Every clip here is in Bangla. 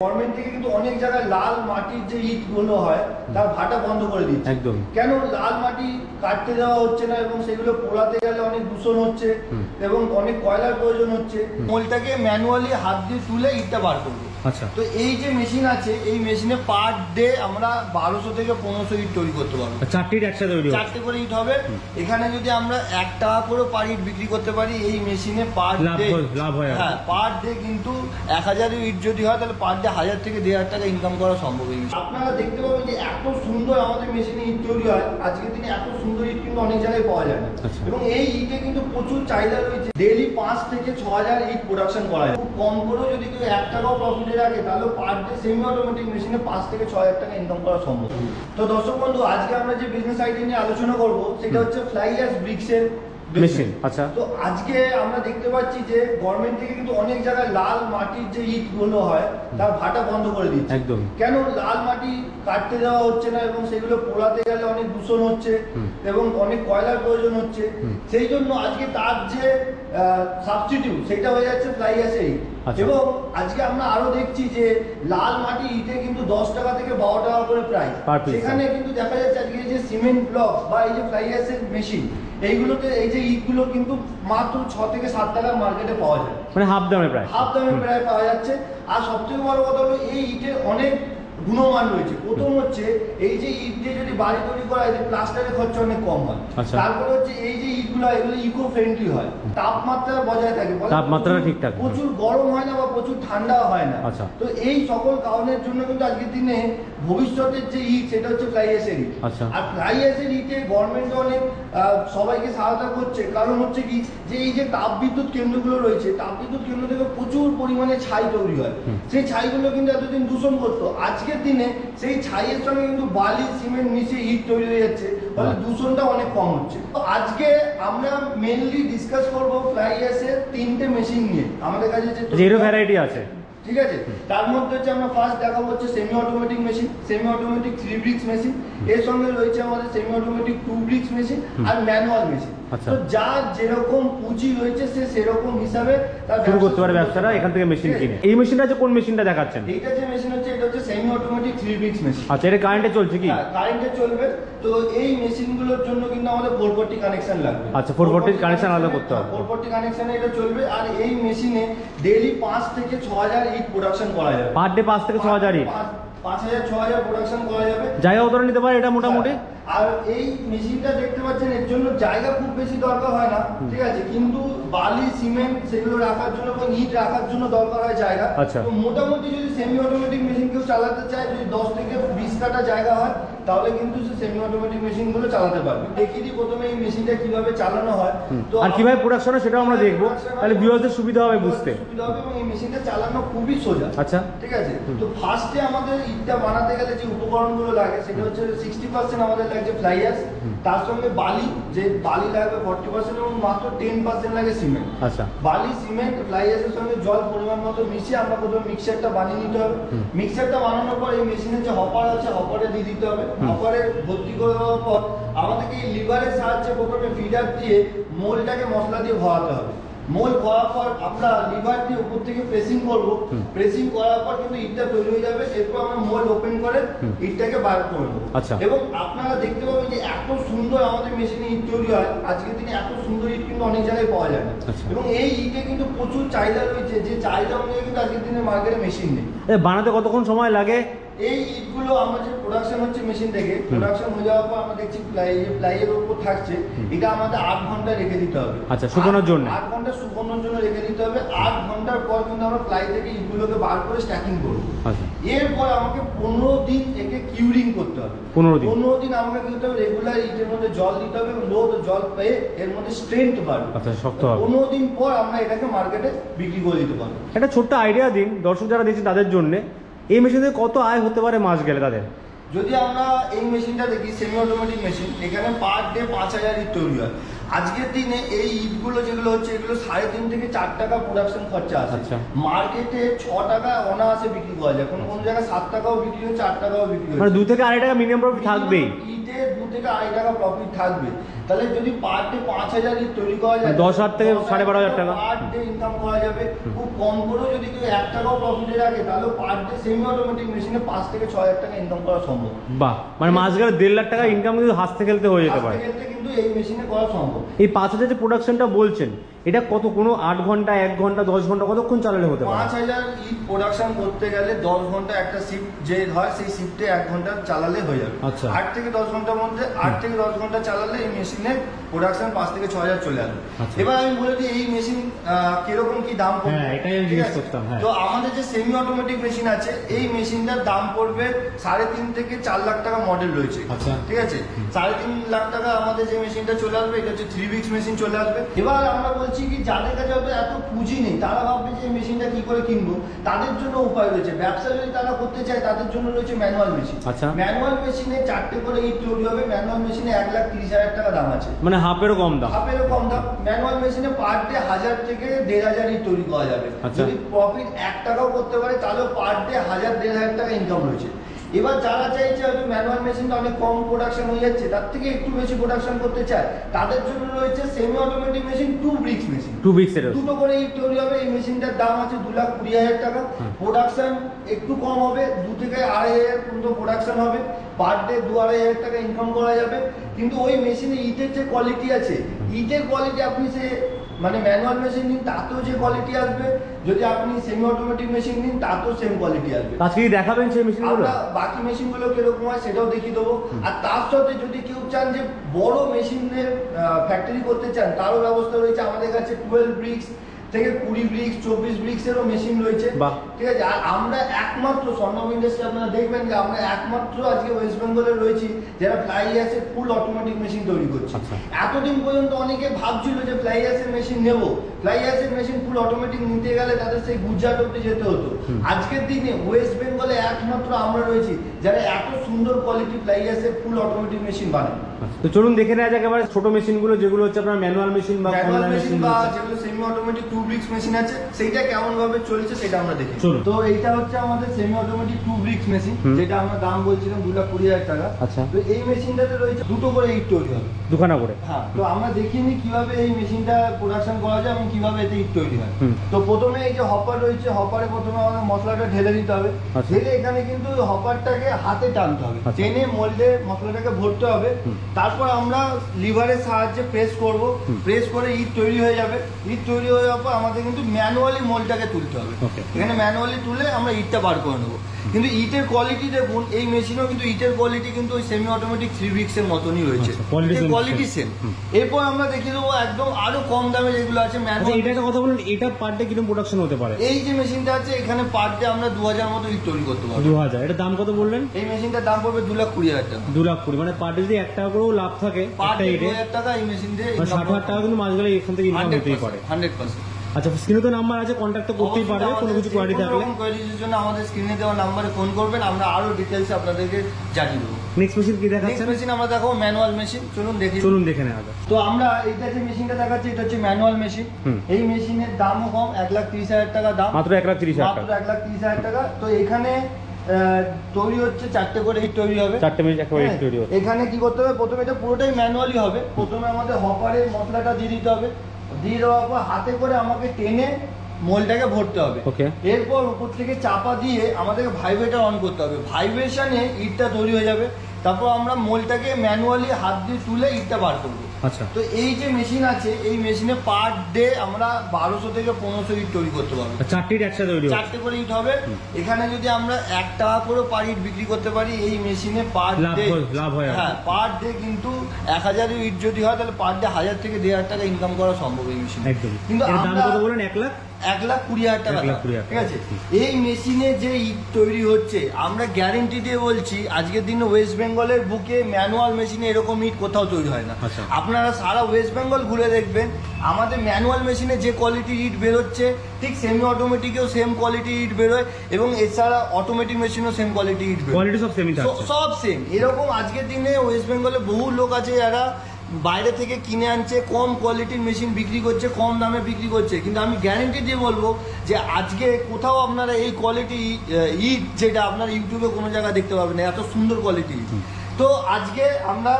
গভর্নমেন্ট থেকে কিন্তু অনেক জায়গায় লাল মাটির যে ইট গুলো হয় তার ভাটা বন্ধ করে দিচ্ছে। একদম। কেন লাল মাটি কাটতে দেওয়া হচ্ছে না এবং সেগুলো পোড়াতে গেলে অনেক দূষণ হচ্ছে এবং অনেক কয়লার প্রয়োজন হচ্ছে। মোলটাকে ম্যানুয়ালি হাত দিয়ে তুলে ইটটা বার করবো। আচ্ছা, তো এই যে মেশিন আছে এই মেশিনে পার ডে আমরা 1200 থেকে 1500 ইট তৈরি করতে পারবো। চারটির একসাথে তৈরি হবে, 4টে করে ইট হবে। এখানে যদি আমরা 1 টাকা করে পার ইট বিক্রি করতে পারি এই মেশিনে পার ডে লাভ হয়। হ্যাঁ, পার ডে কিন্তু 1000 ইট যদি হয় তাহলে পার ডে 1000 থেকে 1500 টাকা ইনকাম করা সম্ভব। আপনারা দেখতে পাবেন যে এত সুন্দর আমাদের মেশিনে ইট তৈরি হয়। আজকের দিনে এত সুন্দর ইট কিন্তু অনেক জায়গায় পাওয়া যায় না। এবং এই ইটে কিন্তু প্রচুর চাহিদা রয়েছে। ডেইলি 5 থেকে 6000 ইট প্রোডাকশন করা যায়। খুব কম করেও যদি কেউ 1 টাকাও প্রফিটে রাখে তাহলে পার ডে সেমি অটোমেটিক মেশিনে 5 থেকে 6000 টাকা ইনকাম করা সম্ভব। তো দর্শক বন্ধু, আজকে আমরা যে বিজনেস আইডিয়া নিয়ে আলোচনা করব সেটা হচ্ছে ফ্লাই অ্যাশ ব্রিক্সের মেশিন। আচ্ছা, তো আজকে আমরা দেখতে পাচ্ছি যে গভর্নমেন্ট থেকে কিন্তু অনেক জায়গায় লাল মাটির যে ইট গুলো হয় তার ভাটা বন্ধ করে দিচ্ছে। একদম। কেন লাল মাটি কাটতে দেওয়া হচ্ছে না এবং সেগুলো পোড়াতে গেলে অনেক দূষণ হচ্ছে এবং অনেক কয়লার প্রয়োজন হচ্ছে। সেই জন্য আজকে তার যে সাবস্টিটিউট সেটা হয়ে যাচ্ছে ফ্লাই অ্যাশের ইট। এবং আজকে আমরা আরো দেখছি যে লাল মাটি ইটে কিন্তু 10 টাকা থেকে 12 টাকা করে প্রাইস। সেখানে কিন্তু দেখা যাচ্ছে আজকে যে সিমেন্ট ব্লক বা এই যে ফ্লাই অ্যাশের মেশিন এইগুলোতে এই যে ইটগুলো কিন্তু মাত্র 6 থেকে 7 টাকার মার্কেটে পাওয়া যায়, মানে হাফ দামে প্রায় পাওয়া যাচ্ছে। আর সবথেকে বড় কথা হলো এই ইটের অনেক গুণমান রয়েছে। প্রথম হচ্ছে এই যে ইট দিয়ে যদি বাড়ি তৈরি করা হয় প্লাস্টারের খরচা অনেক কম হয়। তারপরে হচ্ছে এই যে ইটগুলো এগুলো ইকো ফ্রেন্ডলি হয়, তাপমাত্রা বজায় থাকে, তাপমাত্রা ঠিকঠাক, প্রচুর গরম হয় না বা প্রচুর ঠান্ডা হয় না। তো এই সকল কারণের জন্য কিন্তু আজকের দিনে ভবিষ্যতের যে ইট সেটা হচ্ছে ফ্লাই অ্যাশের ইট। আর ফ্লাই অ্যাশের ইটে গভর্নমেন্ট অনেক সবাইকে সহায়তা করছে। কারণ হচ্ছে কি যে এই যে তাপবিদ্যুৎ কেন্দ্রগুলো রয়েছে, তাপবিদ্যুৎ কেন্দ্র থেকে প্রচুর পরিমাণে ছাই তৈরি হয়। সেই ছাইগুলো কিন্তু এতদিন দূষণ করতো। আজকের দিনে সেই ছাইয়ের সঙ্গে কিন্তু বালি সিমেন্ট মিশিয়ে ইট তৈরি হয়ে যাচ্ছে, ফলে দূষণটা অনেক কম হচ্ছে। তো আজকে আমরা মেইনলি ডিসকাস করব ফ্লাই অ্যাশের 3টে মেশিন নিয়ে। আমাদের কাছে যে ভ্যারাইটি আছে, ঠিক আছে, তার মধ্যে হচ্ছে আমরা ফার্স্ট দেখাবো হচ্ছে semi automatic machine, semi automatic 3 bricks machine. এর সঙ্গে রয়েছে আমাদের সেমি অটোমেটিক 2 ব্রিক্স মেশিন আর ম্যানুয়াল মেশিন। তো যার যেরকম পুঁজি রয়েছে সে সেরকম হিসাবে তার শুরু করতে পারে ব্যবসাটা এখান থেকে মেশিন কিনে। এই মেশিনটা যে কোন মেশিনটা দেখাচ্ছেন? এইটা যে মেশিন হচ্ছে এটা হচ্ছে সেমি অটোমেটিক 3 ব্রিক্স মেশিন। আচ্ছা, এটা কারেন্টে চলছে কি? হ্যাঁ, কারেন্টে চলবে। তো এই মেশিনগুলোর জন্য কিন্তু আমাদের 440 কানেকশন লাগবে। আচ্ছা, 440 কানেকশন আলাদা করতে হবে। 440 কানেকশনে এটা চলবে। আর এই মেশিনে ডেইলি 5 থেকে 6000 ইট প্রোডাকশন করা যাবে। পার ডে 5 থেকে 6000 ইট, 5000-6000 প্রোডাকশন করা যাবে। জায়গা ধরে নিতে পারে এটা মোটামুটি। আর এই মেশিনটা দেখতে পাচ্ছেন এর জন্য জায়গা খুব বেশি দরকার হয় না, ঠিক আছে, কিন্তু বালি সিমেন্ট সেগুলো রাখার জন্য এবং ইট রাখার জন্য দরকার হয় জায়গা। তো মোটামুটি যদি সেমি অটোমেটিক মেশিন কেউ চালাতে চায়, যদি 10 থেকে 20 কাঠা জায়গা হয় তাহলে কিন্তু সে সেমি অটোমেটিক মেশিন গুলো চালাতে পারবে। দেখিয়ে দিই প্রথমে এই মেশিনটা কিভাবে চালানো হয় তো আর কিভাবে প্রোডাকশন হয় সেটাও আমরা দেখবো, তাহলে ভিউয়ারদের সুবিধা হবে বুঝতে। এবং এই মেশিনটা চালানো খুবই সোজা। আচ্ছা, ঠিক আছে। তো ফার্স্টে আমাদের ইটটা বানাতে গেলে যে উপকরণগুলো লাগে সেটা হচ্ছে 60% আমাদের লাগছে ফ্লাই অ্যাশ, তার সঙ্গে বালি, যে বালি লাগবে 40% এবং মাত্র 10% লাগে সিমেন্ট। আচ্ছা, বালি সিমেন্ট ফ্লাই অ্যাশের সঙ্গে জল পরিমাণ মতো মিশিয়ে আমরা প্রথমে মিক্সারটা বানিয়ে নিতে হবে। মিক্সারটা বানানোর পর এই মেশিনের যে হপার আছে হপারে দিয়ে দিতে হবে। হপারে ভর্তি করে দেওয়ার পর আমাদেরকে এই লিভারের সাহায্যে প্রথমে ফিডার দিয়ে মোলটাকে মশলা দিয়ে ভরাতে হবে। মোল ভরার পর আমরা লিভার দিয়ে উপর থেকে প্রেসিং করবো। প্রেসিং করার পর কিন্তু ইটটা তৈরি হয়ে যাবে। এরপর আমরা মোল ওপেন করে ইটটাকে বার করে দেবো। এবং আপনারা দেখতে পাবেন যে এত সুন্দর আমাদের মেশিনে ইট তৈরি হয়। আজকের দিনে এত সুন্দর ইট কিন্তু অনেক জায়গায় পাওয়া যায় না। এবং এই ইটে কিন্তু প্রচুর চাহিদা রয়েছে, যে চাহিদা অনুযায়ী কিন্তু আজকের দিনে মার্কেটে মেশিন নেই। বানাতে কতক্ষণ সময় লাগে? এই ইটগুলো আমরা যে প্রোডাকশন হচ্ছে মেশিন থেকে, প্রোডাকশন হয়ে যাওয়ার পর আমরা দেখছি প্লাইয়ের উপর থাকছে, এটা আমাদের 8 ঘন্টা রেখে দিতে হবে। আচ্ছা, শুকানোর জন্য 8 ঘন্টা শুকানোর জন্য রেখে দিতে হবে। 8 ঘন্টার পর কিন্তু আমরা প্লাই থেকে ইটগুলোকে বার করে স্ট্যাকিং করব। এরপর আমাকে 15 দিন একে কিউরিং করতে হবে। 15 দিন আমাকে কি করতে হবে, রেগুলার ইটের মধ্যে জল দিতে হবে এবং লোড জল পেয়ে এর মধ্যে স্ট্রেংথ বাড়বে। আচ্ছা, শক্ত হবে। 15 দিন পর আমরা এটাকে মার্কেটে বিক্রি করে দিতে পারবো। একটা ছোট্ট আইডিয়া দিন দর্শক যারা দেখছেন তাদের জন্য, এই মেশিন থেকে কত আয় হতে পারে মাস গেলে তাদের? যদি আমরা এই মেশিনটা দেখি সেমি অটোমেটিক মেশিন, এখানে পার ডে 5000 ইট তৈরি হয়। আজকের দিনে এই ইটগুলো যেগুলো হচ্ছে এগুলো 3.5 থেকে 4 টাকা প্রোডাকশন খরচা আছে। আচ্ছা। মার্কেটে 6 টাকা অনায়াসে বিক্রি করা যায়, কোন কোন জায়গায় 7 টাকাও বিক্রি হচ্ছে, 8 টাকাও বিক্রি হচ্ছে। মানে 2 থেকে 2.5 টাকা মিনিমাম প্রফিট থাকবেই। ইটে 2 থেকে 2.5 টাকা প্রফিট থাকবে। তাহলে যদি পার ডে 5000 ইট তৈরি করা যায়, 10,000 থেকে 12,500 টাকা পার ডে ইনকাম করা যাবে। খুব কম করেও যদি কেউ 1 টাকাও প্রফিটে রাখে তাহলে পার ডে সেমি অটোমেটিক মেশিনে 5 থেকে 6,000 টাকা ইনকাম করা সম্ভব। বাহ, মানে মাস গেলে 1.5 লাখ টাকা ইনকাম কিন্তু হাসতে খেলতে হয়ে যেতে পারে। হাসতে খেলতে কিন্তু এই মেশিনে করা সম্ভব। এই 5,000 যে প্রোডাকশনটা বলছেন, এটা কত, কোনো 8 ঘন্টা, 1 ঘন্টা, 10 ঘন্টা, কতক্ষণ চালালে হতে পারে? 5000 ইট প্রোডাকশন করতে গেলে 10 ঘন্টা একটা শিফট যে হয়, সেই শিফটে 1 ঘন্টা চালালে হয়ে যাবে। আচ্ছা। 8 থেকে 10 ঘন্টার মধ্যে 8 থেকে 10 ঘন্টা চালালে এই মেশিনে প্রোডাকশন 5 থেকে 6,000 চলে আসবে। আচ্ছা। এবার আমি বলে দিই এই মেশিন কিরকম কি দাম পড়বে। হ্যাঁ, এটাই আমি ঠিক জিজ্ঞেস আছে? করতাম। হ্যাঁ, তো আমাদের যে সেমি অটোমেটিক মেশিন আছে এই মেশিনটার দাম পড়বে 3.5 থেকে 4 লাখ টাকা মডেল রয়েছে। আচ্ছা। ঠিক আছে, 3.5 লাখ টাকা আমাদের যে মেশিনটা চলে আসবে এটা হচ্ছে 3 উইকস মেশিন চলে আসবে। এবার আমরা বলছি কি যাদের কাছে হয়তো এত পুঁজি নেই, তারা ভাববে যে এই মেশিনটা কি করে কিনবো, তাদের জন্য উপায় রয়েছে। ব্যবসা যদি তারা করতে চায় তাদের জন্য রয়েছে ম্যানুয়াল মেশিন। আচ্ছা। ম্যানুয়াল মেশিনে 4টে করে ইট তৈরি হবে। ম্যানুয়াল মেশিনে 1,30,000 টাকা দাম আছে, মানে হাফেরও কম দাম। হাফেরও কম দাম। ম্যানুয়াল মেশিনে পার ডে 1000 থেকে 1,500 ইট তৈরি করা যাবে। আচ্ছা। যদি প্রফিট 1 টাকাও করতে পারে তাহলে পার ডে 1000-1,500 টাকা ইনকাম রয়েছে। এবার যারা চাইছে হয়তো ম্যানুয়াল মেশিনটা অনেক কম প্রোডাকশন হয়ে যাচ্ছে, তার থেকে একটু বেশি প্রোডাকশন করতে চায়, তাদের জন্য রয়েছে semi automatic machine 2 bricks machine. 2 weeks এর। দুটো করে ইট তৈরি হবে। এই মেশিনটার দাম আছে 2,20,000 টাকা। প্রোডাকশন একটু কম হবে, 2 থেকে 2,500 পর্যন্ত প্রোডাকশন হবে। পার ডে 2,500 টাকা ইনকাম করা যাবে। কিন্তু ওই মেশিনে ইটের যে কোয়ালিটি আছে, ইটের কোয়ালিটি আপনি সে মানে ম্যানুয়াল মেশিন নিন তাতেও যে কোয়ালিটি আসবে, যদি আপনি সেমি অটোমেটিক মেশিন নিন তাতেও সেম কোয়ালিটি আসবে। আজকে কি দেখাবেন সেই মেশিনগুলো? আমরা বাকি মেশিনগুলো কিরকম হয় সেটাও দেখিয়ে দেবো। আর তার সাথে যদি কেউ চান যে বড় মেশিনের ফ্যাক্টরি করতে চান, তারও ব্যবস্থা রয়েছে আমাদের কাছে। 12 ব্রিক্স থেকে 20 ব্রিক্স, 24 ব্রিক্সেরও মেশিন রয়েছে। বাহ। ঠিক আছে, আর আমরা একমাত্র স্বর্ণম ইন্ডাস্ট্রি, আপনারা দেখবেন যে আমরা একমাত্র আজকে ওয়েস্ট বেঙ্গলে রয়েছি যারা ফ্লাই অ্যাশের ফুল অটোমেটিক মেশিন তৈরি করছে। আচ্ছা। এতদিন পর্যন্ত অনেকে ভাবছিল যে ফ্লাই অ্যাশের মেশিন নেব, ফ্লাই অ্যাশের মেশিন ফুল অটোমেটিক নিতে গেলে তাদের সেই গুজরাট অব্দি যেতে হতো। আজকের দিনে ওয়েস্ট বেঙ্গলে একমাত্র আমরা রয়েছি যারা এত সুন্দর কোয়ালিটি ফ্লাই অ্যাশের ফুল অটোমেটিক মেশিন বানায়। তো চলুন দেখে নেওয়া যাক এবারে ছোট মেশিনগুলো, যেগুলো হচ্ছে আপনার ম্যানুয়াল মেশিন বা ম্যানুয়াল কন্ট্রোল মেশিন মেশিন বা যেগুলো সেমি অটোমেটিক 2 ব্রিক্স মেশিন আছে সেইটা কেমন ভাবে চলছে সেটা আমরা দেখি। চলুন। তো এইটা হচ্ছে আমাদের সেমি অটোমেটিক 2 ব্রিক্স মেশিন, যেটা আমরা দাম বলছিলাম 2,20,000 টাকা। আচ্ছা। তো এই মেশিনটাতে রয়েছে দুটো করে ইট তৈরি হবে, দুখানা করে। হ্যাঁ। তো আমরা দেখিয়ে নিই কিভাবে এই মেশিনটা প্রোডাকশন করা যায় এবং কিভাবে এতে ইট তৈরি হয়। তো প্রথমে এই যে হপার রয়েছে, হপারে প্রথমে আমাদের মশলাটা ঢেলে দিতে হবে। আচ্ছা। ঢেলে এখানে কিন্তু হপারটাকে হাতে টানতে হবে, আচ্ছা। টেনে মোল্ডে মশলাটাকে ভরতে হবে। তারপর আমরা লিভারের সাহায্যে প্রেস করব, প্রেস করে ইট তৈরি হয়ে যাবে। ইট তৈরি হয়ে যাওয়ার পর আমাদের কিন্তু ম্যানুয়ালি মোল্ডটাকে তুলতে হবে। Okay. এখানে ম্যানুয়ালি তুলে আমরা ইটটা বার করে নেবো। কিন্তু ইটের কোয়ালিটি দেখুন, এই মেশিনেও কিন্তু ইটের কোয়ালিটি কিন্তু ওই সেমি অটোমেটিক 3 ব্রিক্স এর মতনই রয়েছে। আচ্ছা, quality same, কোয়ালিটি সেম। এরপর আমরা দেখিয়ে দেবো একদম আরো কম দামে যেগুলো আছে আচ্ছা, ম্যানুয়াল। এটা একটা কথা বলুন, এটা পার ডে কিরকম প্রোডাকশন হতে পারে? এই যে মেশিনটা আছে এখানে পার ডে আমরা 2,000 মতো ইট তৈরি করতে পারবো। 2,000। এটা দাম কত বললেন? এই মেশিনটার দাম পড়বে 2,20,000 টাকা। 2,20,000, মানে পার ডে যদি 1 টাকা করেও লাভ থাকে পার একটা ডে ইটে, 2,000 টাকা এই মেশিন দিয়ে 60,000 টাকা কিন্তু মাস গেলে এখান থেকে ইনকাম হতেই পারে। 100%। আচ্ছা, স্ক্রিনে তো নাম্বার আছে, কন্ট্যাক্ট তো করতেই পারবে কোনো কিছু কোয়ারি থাকলে। কোয়ারির জন্য আমাদের স্ক্রিনে দেওয়া নম্বরে ফোন করবেন, আমরা আরো ডিটেইলস আপনাদেরকে জানিয়ে দেবো। নেক্সট মেশিন কি নেক্সট দেখাচ্ছেন? মেশিন আমরা দেখাবো ম্যানুয়াল মেশিন। চলুন দেখি। চলুন দেখে নেওয়া যাক। তো আমরা এইটা যে মেশিনটা দেখাচ্ছি এটা হচ্ছে ম্যানুয়াল মেশিন। এই মেশিনের দামও কম, 1,30,000 টাকা দাম। মাত্র 1,30,000 মাত্র টাকা। 1,30,000 টাকা। তো এখানে তৈরি হচ্ছে 4টে করে ইট তৈরি হবে। 4টে মেশিন একেবারে ইট তৈরি হচ্ছে। এখানে কি করতে হবে, প্রথমে এটা পুরোটাই ম্যানুয়ালি হবে। প্রথমে আমাদের হপারে মশলাটা দিয়ে দিতে হবে, দিয়ে দেওয়ার পর হাতে করে আমাকে টেনে মোলটাকে ভরতে হবে। ওকে। এরপর উপর থেকে চাপা দিয়ে আমাদেরকে ভাইব্রেটর অন করতে হবে। ভাইব্রেশনে ইটটা তৈরি হয়ে যাবে। তারপর আমরা মোলটাকে ম্যানুয়ালি হাত দিয়ে তুলে ইটটা বার করবো। আচ্ছা। তো এই যে মেশিন আছে এই মেশিনে পার ডে আমরা 1,200 থেকে 1,500 ইট তৈরি করতে পারবো। 4টে ইট একসাথে তৈরি হবে। 4টে করে ইট হবে। এখানে যদি আমরা 1 টাকা করে পার ইট বিক্রি করতে পারি এই মেশিনে পার ডে লাভ হয়। হ্যাঁ, পার ডে কিন্তু 1,000 ইট যদি হয় তাহলে পার ডে 1,000 থেকে 1,500 টাকা ইনকাম করা সম্ভব এই মেশিনে। একদম। কিন্তু এর দাম আমরা কত বলেন? 1,00,000? 1,20,000 টাকা। 1,20,000 ঠিক আছে। এই মেশিনে যে ইট তৈরি হচ্ছে আমরা গ্যারেন্টি দিয়ে বলছি আজকের দিনে ওয়েস্ট বেঙ্গলের বুকে ম্যানুয়াল মেশিনে এরকম ইট কোথাও তৈরি হয় না। আচ্ছা। আপনারা সারা ওয়েস্ট বেঙ্গল ঘুরে দেখবেন আমাদের ম্যানুয়াল মেশিনে যে কোয়ালিটির ইট বেরোচ্ছে ঠিক সেমি অটোমেটিকেও সেম কোয়ালিটির ইট বেরোয় এবং এছাড়া অটোমেটিক মেশিনেও সেম কোয়ালিটির ইট বেরোয়। কোয়ালিটি সব সেমই থাকছে। সব সেম। এরকম আজকের দিনে ওয়েস্ট বেঙ্গলে বহু লোক আছে যারা বাইরে থেকে কিনে আনছে, কম কোয়ালিটির মেশিন বিক্রি করছে, কম দামে বিক্রি করছে, কিন্তু আমি গ্যারেন্টি দিয়ে বলবো যে আজকে কোথাও আপনারা এই কোয়ালিটি ইট যেটা আপনারা ইউটিউবে কোনো জায়গায় দেখতে পাবেন না, এত সুন্দর কোয়ালিটি। তো আজকে আমরা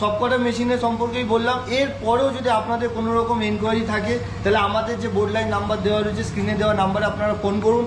সবকটা মেশিনের সম্পর্কেই বললাম। এর পরেও যদি আপনাদের কোনো রকম এনকোয়ারি থাকে তাহলে আমাদের যে বোর্ড লাইন নাম্বার দেওয়া রয়েছে, স্ক্রিনে দেওয়া নাম্বারে আপনারা ফোন করুন।